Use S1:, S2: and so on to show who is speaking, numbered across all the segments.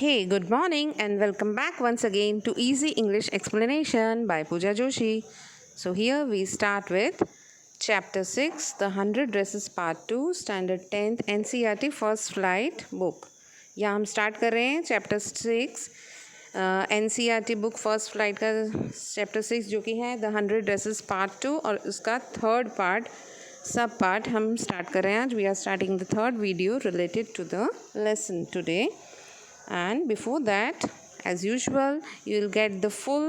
S1: Hey, good morning and welcome back once again to Easy English Explanation by Pooja Joshi. So, here we start with Chapter 6 The 100 Dresses Part 2 Standard 10th NCERT First Flight Book. यहाँ हम start कर रहे हैं chapter 6 NCERT book first flight का chapter 6 जो कि है the 100 dresses part 2 और उसका थर्ड पार्ट सब पार्ट हम स्टार्ट कर रहे हैं आज. We are starting the third video related to the lesson today. And before that, as usual, you will get the full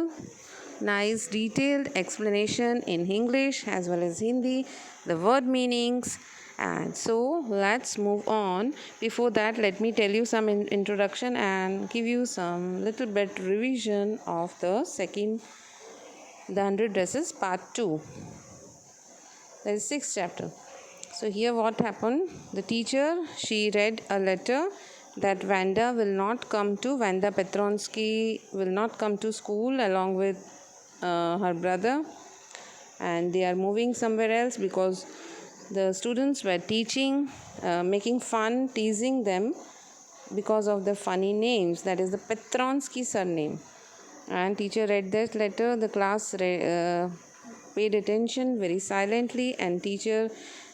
S1: nice detailed explanation in English as well as Hindi, the word meanings. And so let's move on. Before that, let me tell you some introduction and give you some little bit revision of the 100 Dresses part 2. That is 6th chapter. So here what happened, the teacher, she read a letter that Vanda Petronsky will not come to school along with her brother, and they are moving somewhere else because the students were teaching, making fun, teasing them because of the funny names, that is the Petronsky surname. And teacher read that letter, the class paid attention very silently, and teacher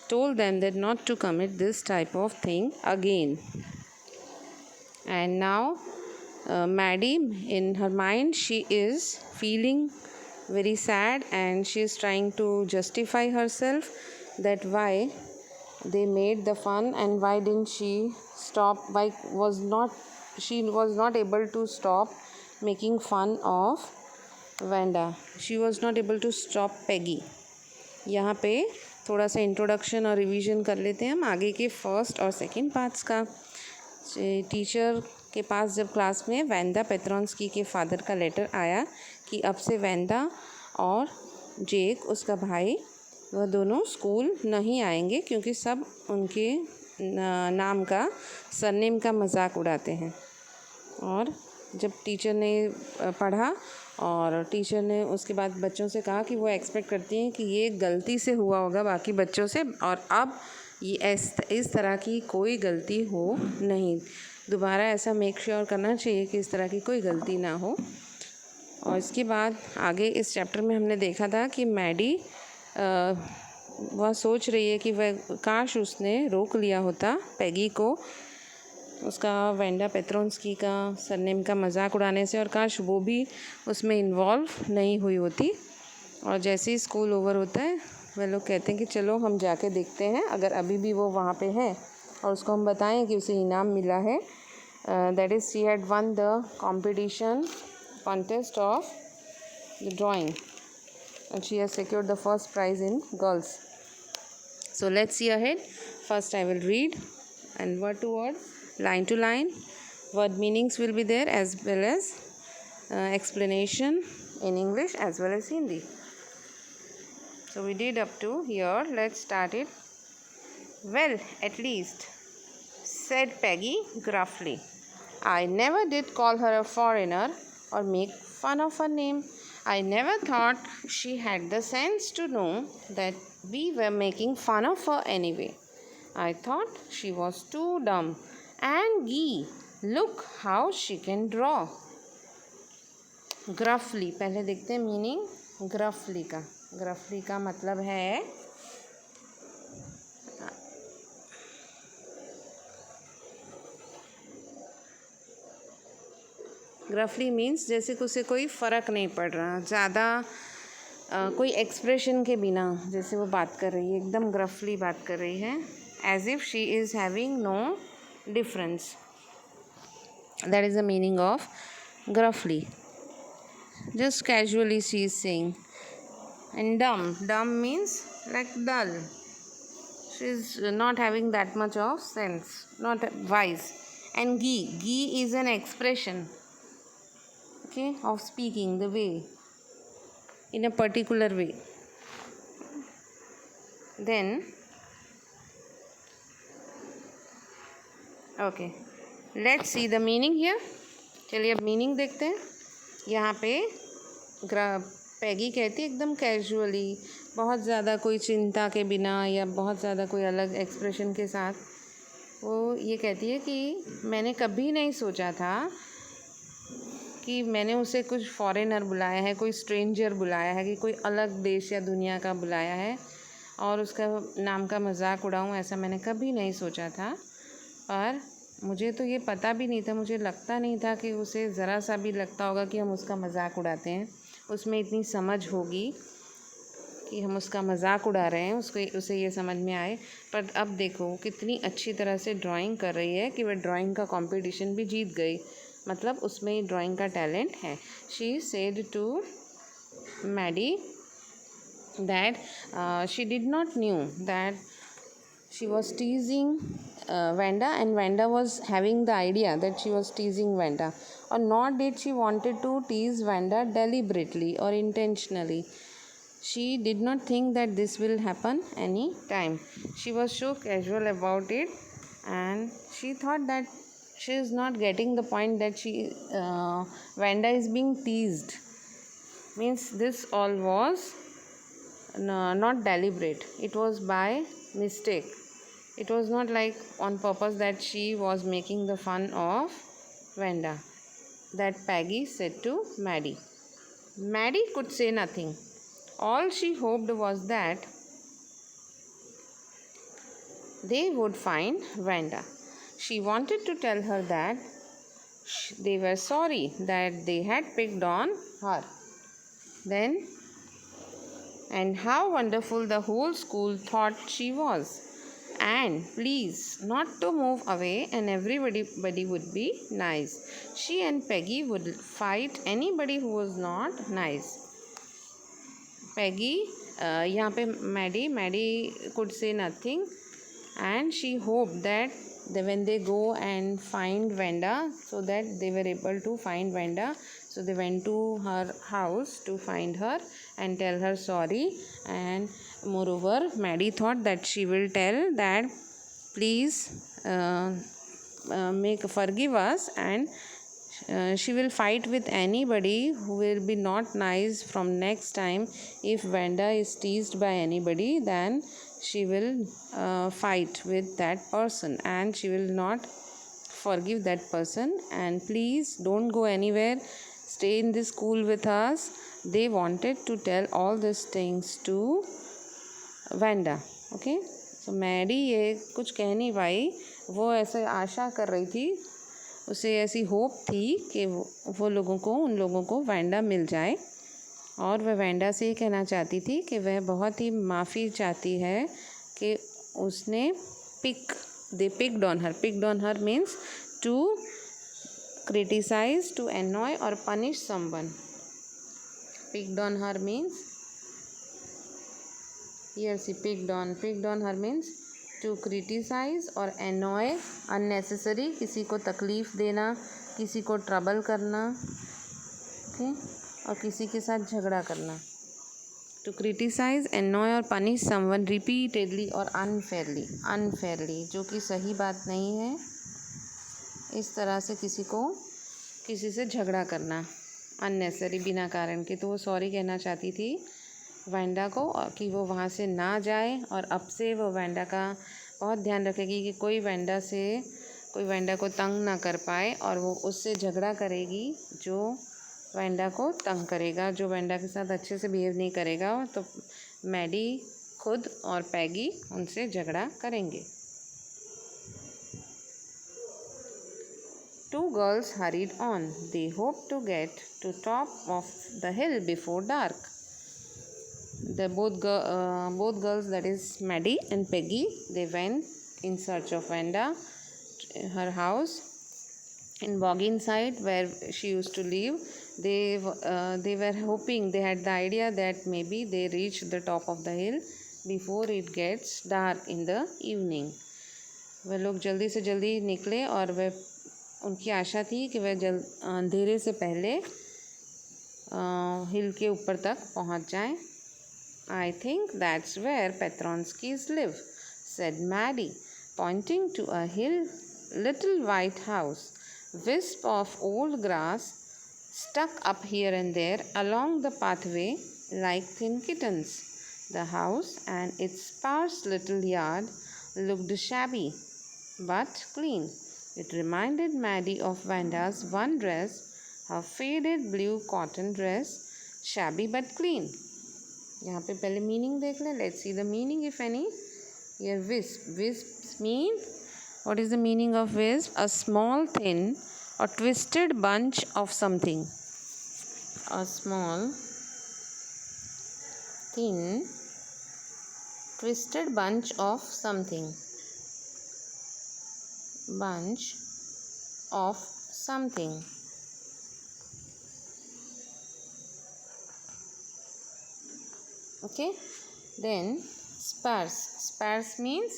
S1: told them that not to commit this type of thing again. And now Maddie, in her mind, she is feeling very sad and she is trying to justify herself that why they made the fun and why didn't she stop, why she was not able to stop making fun of Vanda. She was not able to stop Peggy. यहाँ पे थोड़ा सा introduction और revision कर लेते हैं हम आगे के फर्स्ट और सेकंड पार्ट्स का. टीचर के पास जब क्लास में वैंदा पेट्रोन्स्की के फादर का लेटर आया कि अब से वैंदा और जेक उसका भाई वह दोनों स्कूल नहीं आएंगे क्योंकि सब उनके नाम का सरनेम का मजाक उड़ाते हैं. और जब टीचर ने पढ़ा और टीचर ने उसके बाद बच्चों से कहा कि वो एक्सपेक्ट करती हैं कि ये गलती से हुआ होगा बाकी बच्चों से और अब ये इस तरह की कोई गलती हो नहीं, दोबारा ऐसा मेक श्योर करना चाहिए कि इस तरह की कोई गलती ना हो. और इसके बाद आगे इस चैप्टर में हमने देखा था कि मैडी वह सोच रही है कि वह काश उसने रोक लिया होता पैगी को उसका वेंडा पेट्रोन्स्की का सरनेम का मजाक उड़ाने से और काश वो भी उसमें इन्वॉल्व नहीं हुई होती. और जैसे ही स्कूल ओवर होता है वे लोग कहते हैं कि चलो हम जाके देखते हैं अगर अभी भी वो वहाँ पे है और उसको हम बताएं कि उसे इनाम मिला है. That is she had one the competition contest of the drawing and she has secured the first prize in girls. So let's see ahead. First I will read and word to word, line to line. Word meanings will be there as well as explanation in English as well as Hindi. So we did up to here. Let's start it. Well, at least, said Peggy gruffly. I never did call her a foreigner or make fun of her name. I never thought she had the sense to know that we were making fun of her anyway. I thought she was too dumb. And gee, look how she can draw. Gruffly, पहले देखते हैं meaning gruffly का. gruffly का मतलब है ग्रफली means जैसे उसे कोई फ़र्क नहीं पड़ रहा, ज़्यादा कोई एक्सप्रेशन के बिना जैसे वो बात कर रही है, एकदम ग्रफली बात कर रही है, as if she is having no difference. That is the meaning of gruffly. Just casually she is saying. And dumb means like dull. She is not having that much of sense, not wise. And gee is an expression of speaking, the way, in a particular way. Then okay, let's see the meaning here. चलिए अब meaning देखते हैं. यहाँ पे पैगी कहती है एकदम casually, बहुत ज़्यादा कोई चिंता के बिना या बहुत ज़्यादा कोई अलग एक्सप्रेशन के साथ वो ये कहती है कि मैंने कभी नहीं सोचा था कि मैंने उसे कुछ फॉरेनर बुलाया है, कोई स्ट्रेंजर बुलाया है, कि कोई अलग देश या दुनिया का बुलाया है और उसका नाम का मजाक उड़ाऊँ, ऐसा मैंने कभी नहीं सोचा था। और मुझे तो ये पता भी नहीं था, मुझे लगता नहीं था कि उसे ज़रा सा भी लगता होगा कि हम उसका मजाक उड़ाते हैं, उसमें इतनी समझ होगी कि हम उसका मजाक उड़ा रहे हैं, उसे ये समझ में आए। पर अब देखो कितनी अच्छी तरह से ड्राइंग कर रही है कि वह ड्राइंग का कंपटीशन भी जीत गई, मतलब उसमें ड्राइंग का टैलेंट है। She said to Maddy that she did not knew that she was teasing Vanda, and Vanda was having the idea that she was teasing Vanda, or nor did she wanted to tease Vanda deliberately or intentionally. She did not think that this will happen any time. She was so casual about it, and she thought that she is not getting the point that Vanda is being teased. Means this all was not deliberate. It was by mistake. It was not like on purpose that she was making the fun of Vanda. That Peggy said to Maddie. Maddie could say nothing. All she hoped was that they would find Vanda. She wanted to tell her that they were sorry that they had picked on her. Then, and how wonderful the whole school thought she was. And please not to move away, and everybody would be nice. She and Peggy would fight anybody who was not nice. Peggy, यहाँ पे Maddie could say nothing, and she hoped that when they go and find Vanda, so that they were able to find Vanda. So they went to her house to find her and tell her sorry. And moreover, Maddie thought that she will tell that please forgive us, and she will fight with anybody who will be not nice from next time. If Vanda is teased by anybody, then she will fight with that person, and she will not forgive that person. And please don't go anywhere, stay in this school with us. They wanted to tell all these things to Vanda. Okay, so Maddie ये कुछ कह नहीं पाई, वो ऐसे आशा कर रही थी, उसे ऐसी होप थी कि वो उन लोगों को वैंडा मिल जाए, और वह वैंडा से ये कहना चाहती थी कि वह बहुत ही माफ़ी चाहती है कि उसने picked on her means to criticise, to annoy और punish someone. Picked on her means here she picked on her means to criticize और annoy, unnecessary, किसी को तकलीफ़ देना, किसी को ट्रबल करना, ओके, और किसी के साथ झगड़ा करना. to criticize, annoy और punish someone repeatedly और unfairly, जो कि सही बात नहीं है. इस तरह से किसी से झगड़ा करना unnecessary, बिना कारण के. तो वो सॉरी कहना चाहती थी वैंडा को कि वो वहाँ से ना जाए, और अब से वो वैंडा का बहुत ध्यान रखेगी कि कोई वैंडा को तंग ना कर पाए, और वो उससे झगड़ा करेगी जो वैंडा को तंग करेगा, जो वैंडा के साथ अच्छे से बिहेव नहीं करेगा. तो मैडी खुद और पैगी उनसे झगड़ा करेंगे. Two girls hurried on. They hoped to get to top of the hill before dark. Both girls, that is Maddie and Peggy, they went in search of Vanda, her house in Boggin side where she used to live. They were hoping, they had the idea that maybe they reach the top of the hill before it gets dark in the evening. वह लोग जल्दी से जल्दी निकले, और वह उनकी आशा थी कि वह अंधेरे से पहले हिल के ऊपर तक पहुंच जाएं. I think that's where Petronskis live, said Maddie, pointing to a little white house, wisp of old grass stuck up here and there along the pathway like thin kittens. The house and its sparse little yard looked shabby, but clean. It reminded Maddie of Vanda's one dress, her faded blue cotton dress, shabby but clean. यहाँ पे पहले meaning देख लें. Let's see the meaning, if any. Here, wisp. Wisps mean, what is the meaning of wisp? A small, thin or twisted bunch of something. A small, thin, twisted bunch of something. Bunch of something. Okay. Then sparse. Sparse means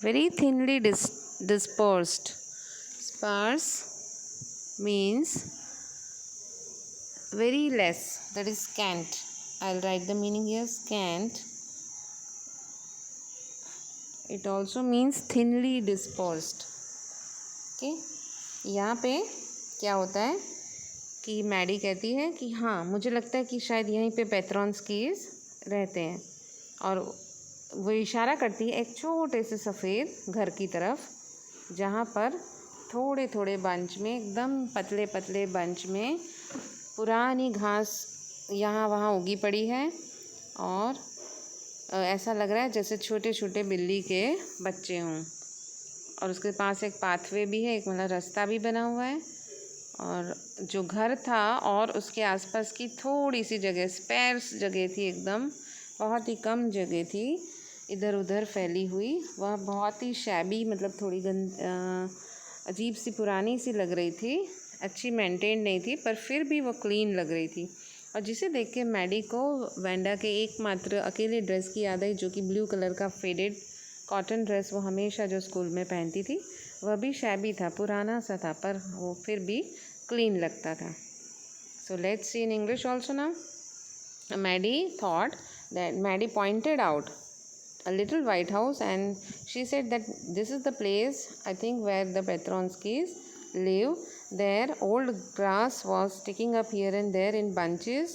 S1: very thinly dispersed. Sparse means very less, that is scant. I'll write the meaning here. Scant. It also means thinly dispersed. Okay. यहाँ पे क्या होता है कि Maddie कहती है कि हाँ, मुझे लगता है कि शायद यहीं पे पेट्रॉन्स्कीज रहते हैं, और वो इशारा करती है एक छोटे से सफ़ेद घर की तरफ, जहाँ पर थोड़े थोड़े बंच में, एकदम पतले पतले बंच में पुरानी घास यहाँ वहाँ उगी पड़ी है, और ऐसा लग रहा है जैसे छोटे छोटे बिल्ली के बच्चे हों। और उसके पास एक पाथवे भी है, एक मतलब रास्ता भी बना हुआ है, और जो घर था और उसके आसपास की थोड़ी सी जगह, स्पेर्स जगह थी, एकदम बहुत ही कम जगह थी इधर उधर फैली हुई, वह बहुत ही शैबी, मतलब थोड़ी अजीब सी पुरानी सी लग रही थी, अच्छी मेंटेन नहीं थी, पर फिर भी वो क्लीन लग रही थी। और जिसे देख के मैडी को वेंडा के एकमात्र अकेले ड्रेस की याद आई, जो कि ब्लू कलर का फेडेड कॉटन ड्रेस वो हमेशा जो स्कूल में पहनती थी। वह भी शैबी था, पुराना सा था, पर वो फिर भी क्लीन लगता था। So let's see in English also now. Maddie pointed out a little white house, and she said that this is the place, I think, where the Petronskis live. There old grass was sticking up here and there in bunches,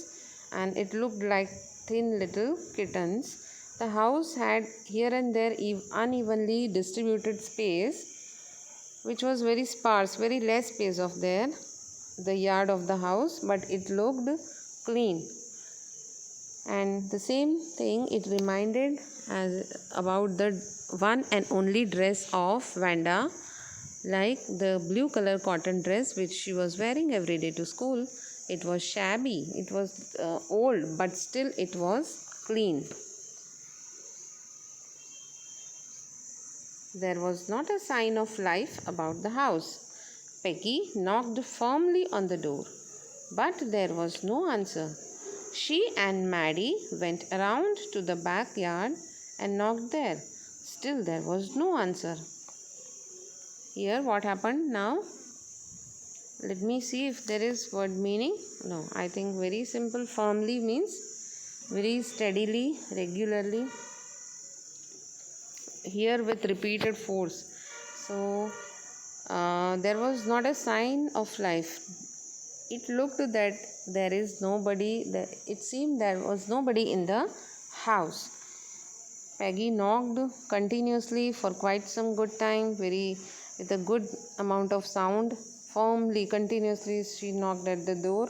S1: and it looked like thin little kittens. The house had here and there unevenly distributed space, which was very sparse, very less space of there, the yard of the house, but it looked clean. And the same thing it reminded as about the one and only dress of Vanda, like the blue color cotton dress which she was wearing every day to school. It was shabby, it was old, but still it was clean. There was not a sign of life about the house. Peggy knocked firmly on the door, but there was no answer. She and Maddie went around to the backyard and knocked there. Still there was no answer. Here what happened now? Let me see if there is word meaning. No, I think very simple. Firmly means very steadily, regularly. Here with repeated force. So there was not a sign of life. It looked that there is nobody. It seemed there was nobody in the house. Peggy knocked continuously for quite some good time, with a good amount of sound. Firmly, continuously she knocked at the door,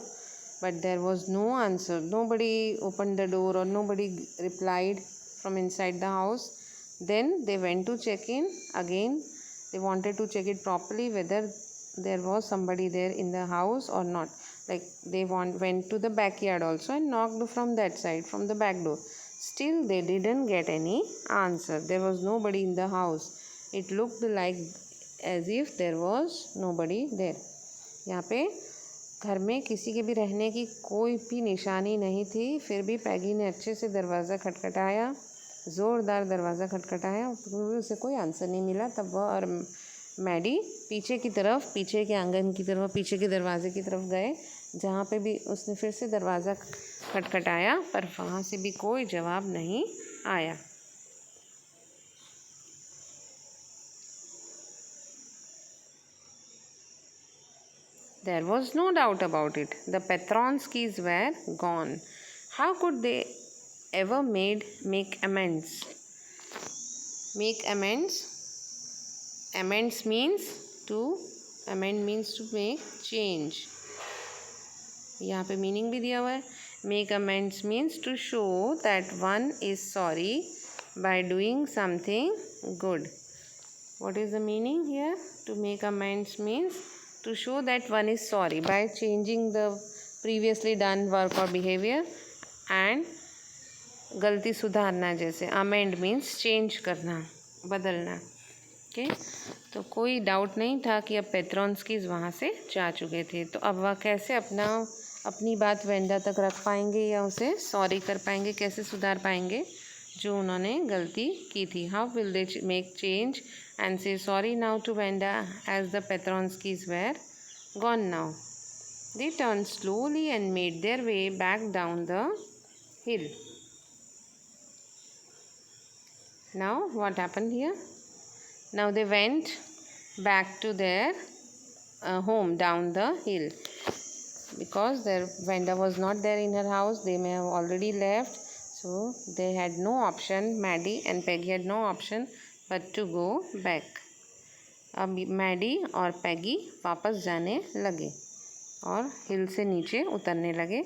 S1: but there was no answer. Nobody opened the door, or nobody replied from inside the house. Then they went to check in again. They wanted to check it properly whether there was somebody there in the house or not. Like they went to the backyard also and knocked from that side, from the back door. Still they didn't get any answer. There was nobody in the house. It looked like as if there was nobody there. यहाँ पे घर में किसी के भी रहने की कोई भी निशानी नहीं थी। फिर भी पैगी ने अच्छे से दरवाज़ा खटखटाया, ज़ोरदार दरवाज़ा खटखटाया, उसे कोई आंसर नहीं मिला। तब वह और मैडी पीछे की तरफ, पीछे के आंगन की तरफ, पीछे के दरवाजे की तरफ गए, जहाँ पे भी उसने फिर से दरवाज़ा खटखटाया, पर वहाँ से भी कोई जवाब नहीं आया। There was no doubt about it. The Petronskis were gone. How could they ever make amends? Make amends Amends means to make change. यहाँ पे मीनिंग भी दिया हुआ है. Make amends means to show that one is sorry by doing something good. What is the meaning here? To make amends means to show that one is sorry by changing the previously done work or behavior, and गलती सुधारना. जैसे amend means change करना, बदलना. Okay, तो कोई doubt नहीं था कि अब पेट्रोन्स्कीज वहाँ से जा चुके थे, तो अब वह कैसे अपनी बात वेंडा तक रख पाएंगे या उसे सॉरी कर पाएंगे, कैसे सुधार पाएंगे जो उन्होंने गलती की थी. How will they make change and say sorry now to Wenda as the Petronskis were gone now. They turn slowly and made their way back down the hill. Now what happened here? Now they went back to their home down the hill, because their vendor was not there in her house. They may have already left, so they had no option. Maddie and Peggy had no option but to go back. अब Maddie और पैगी वापस जाने लगे और हिल से नीचे उतरने लगे,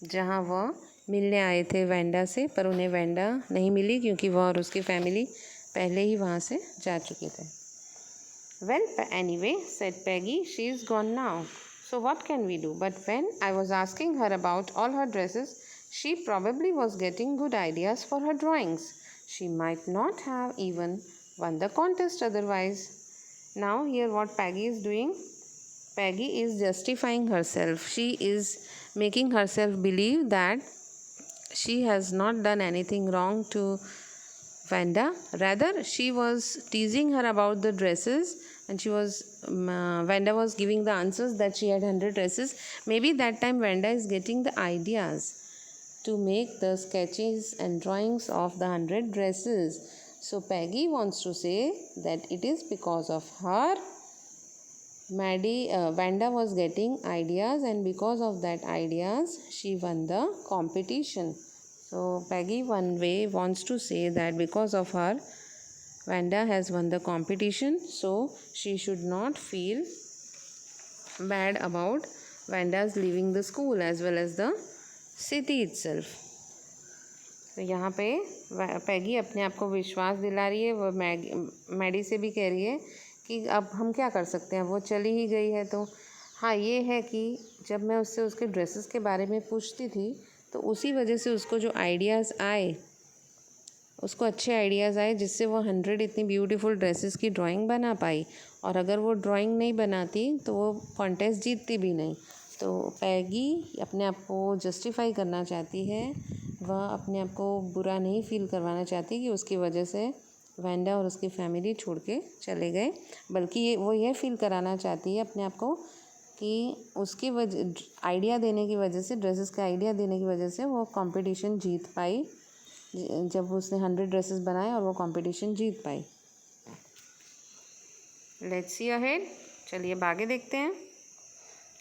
S1: जहाँ वह मिलने आए थे वेंडा से, पर उन्हें वेंडा नहीं मिली क्योंकि वह और उसकी फैमिली पहले ही वहाँ से जा चुके थे. Well, anyway, said Peggy, she is gone now. So what can we do? But when I was asking her about all her dresses, she probably was getting good ideas for her drawings. She might not have even won the contest otherwise. Now here what Peggy is doing? Peggy is justifying herself. She is making herself believe that she has not done anything wrong to Vanda. Rather, she was teasing her about the dresses, and Vanda was giving the answers that she had 100 dresses. Maybe that time Vanda is getting the ideas to make the sketches and drawings of the 100 dresses. So Peggy wants to say that it is because of her Vanda was getting ideas, and because of that ideas she won the competition. So Peggy one way wants to say that because of her Vanda has won the competition, so she should not feel bad about Vanda's leaving the school as well as the city itself. तो यहाँ पे पैगी अपने आप को विश्वास दिला रही है. वो मैडी से भी कह रही है कि अब हम क्या कर सकते हैं, वो चली ही गई है. तो हाँ, ये है कि जब मैं उससे उसके ड्रेसेस के बारे में पूछती थी तो उसी वजह से उसको जो आइडियाज़ आए, उसको अच्छे आइडियाज़ आए, जिससे वो 100 इतनी ब्यूटीफुल ड्रेसेस की ड्राइंग बना पाई. और अगर वो ड्राइंग नहीं बनाती तो वो कॉन्टेस्ट जीतती भी नहीं. तो पैगी अपने आप को जस्टिफाई करना चाहती है. वह अपने आप को बुरा नहीं फील करवाना चाहती कि उसकी वजह से वेंडा और उसकी फैमिली छोड़ के चले गए, बल्कि वो ये फील कराना चाहती है अपने आप को कि उसकी वजह आइडिया देने की वजह से, ड्रेसेस का आइडिया देने की वजह से वो कंपटीशन जीत पाई. जब उसने 100 ड्रेसेस बनाए और वो कंपटीशन जीत पाई. Let's see ahead. चलिए अब आगे देखते हैं.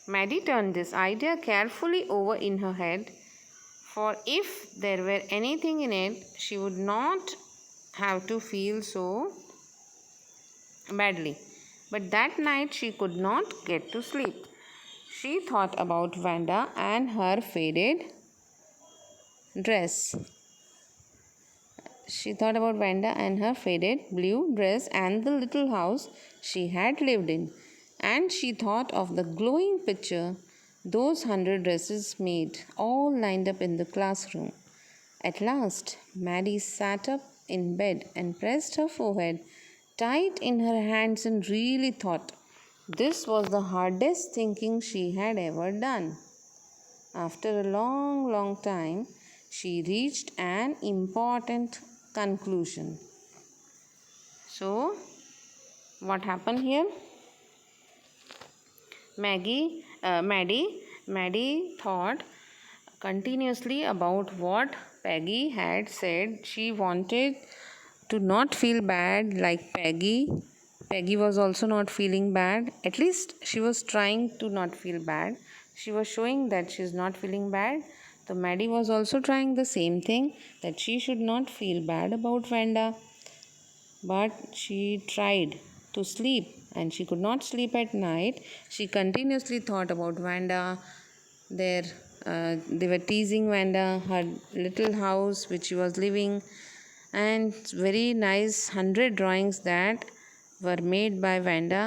S1: Maddy turn this idea carefully over in her head, for if there were anything in it, she would not have to feel so badly. But that night she could not get to sleep. She thought about Vanda and her faded dress. She thought about Vanda and her faded blue dress and the little house she had lived in. And she thought of the glowing picture those 100 dresses made, all lined up in the classroom. At last, Maddie sat up in bed and pressed her forehead tight in her hands and really thought. This was the hardest thinking she had ever done. After a long, long time, she reached an important conclusion. So, what happened here? Maddie thought continuously about what Peggy had said. She wanted to not feel bad like Peggy. Peggy was also not feeling bad. At least she was trying to not feel bad. She was showing that she is not feeling bad. So Maddie was also trying the same thing, that she should not feel bad about Vanda. But she tried to sleep, and she could not sleep at night. She continuously thought about Vanda. They were teasing Vanda, her little house which she was living, and very nice 100 drawings that were made by Vanda.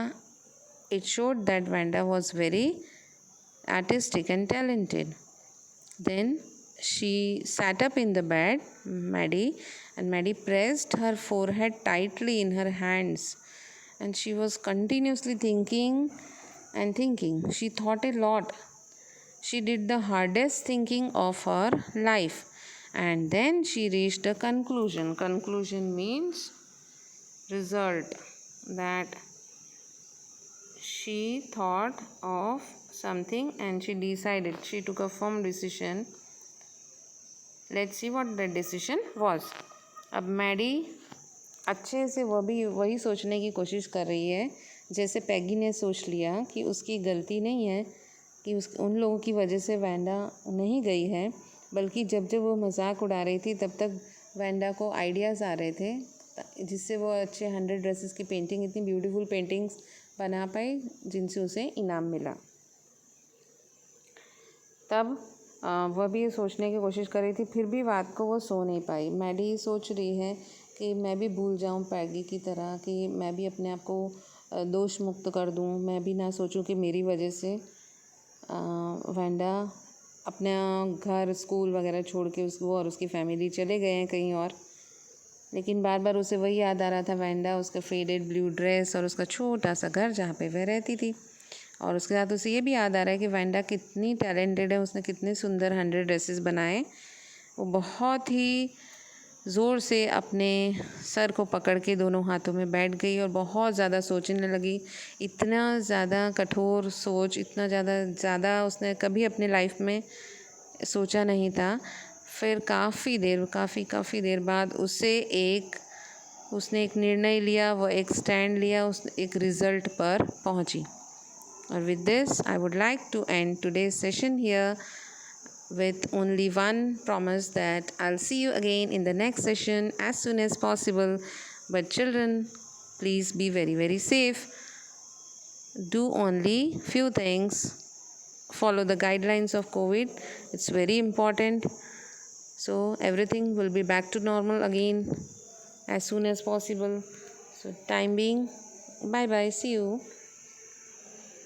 S1: It showed that Vanda was very artistic and talented. Then she sat up in the bed, Maddie, and Maddie pressed her forehead tightly in her hands. And she was continuously thinking and thinking. She thought a lot. She did the hardest thinking of her life. And then she reached a conclusion. Conclusion means result, that she thought of something and she decided. She took a firm decision. Let's see what the decision was. अब Maddie अच्छे से वही सोचने की कोशिश कर रही है जैसे पैगी ने सोच लिया कि उसकी गलती नहीं है, कि उन लोगों की वजह से वैंडा नहीं गई है, बल्कि जब जब वो मजाक उड़ा रही थी तब तक वैंडा को आइडियाज़ आ रहे थे जिससे वो अच्छे 100 ड्रेसेस की पेंटिंग, इतनी ब्यूटीफुल पेंटिंग्स बना पाई जिनसे उसे इनाम मिला। तब वह भी ये सोचने की कोशिश कर रही थी, फिर भी रात को वो सो नहीं पाई। मैडी सोच रही है कि मैं भी भूल जाऊं पैगी की तरह, कि मैं भी अपने आप को दोष मुक्त कर दूं, मैं भी ना सोचूं कि मेरी वजह से वैंडा अपना घर स्कूल वगैरह छोड़ के वो और उसकी फैमिली चले गए हैं कहीं और। लेकिन बार बार उसे वही याद आ रहा था, वैंडा, उसका फेडेड ब्लू ड्रेस और उसका छोटा सा घर जहाँ पे वह रहती थी। और उसके साथ उसे ये भी याद आ रहा है कि वैंडा कितनी टैलेंटेड है, उसने कितने सुंदर 100 ड्रेसेस बनाए। वो बहुत ही ज़ोर से अपने सर को पकड़ के दोनों हाथों में बैठ गई और बहुत ज़्यादा सोचने लगी। इतना ज़्यादा कठोर सोच, इतना ज़्यादा उसने कभी अपने लाइफ में सोचा नहीं था। फिर काफ़ी देर बाद उसने एक निर्णय लिया, वो एक स्टैंड लिया, उसने एक रिज़ल्ट पर पहुंची। और with this, I would like to end today's session here with only one promise that I'll see you again in the next session as soon as possible. But children, please be very, very safe. Do only few things. Follow the guidelines of COVID. It's very important. So everything will be back to normal again as soon as possible. So time being, bye bye. See you.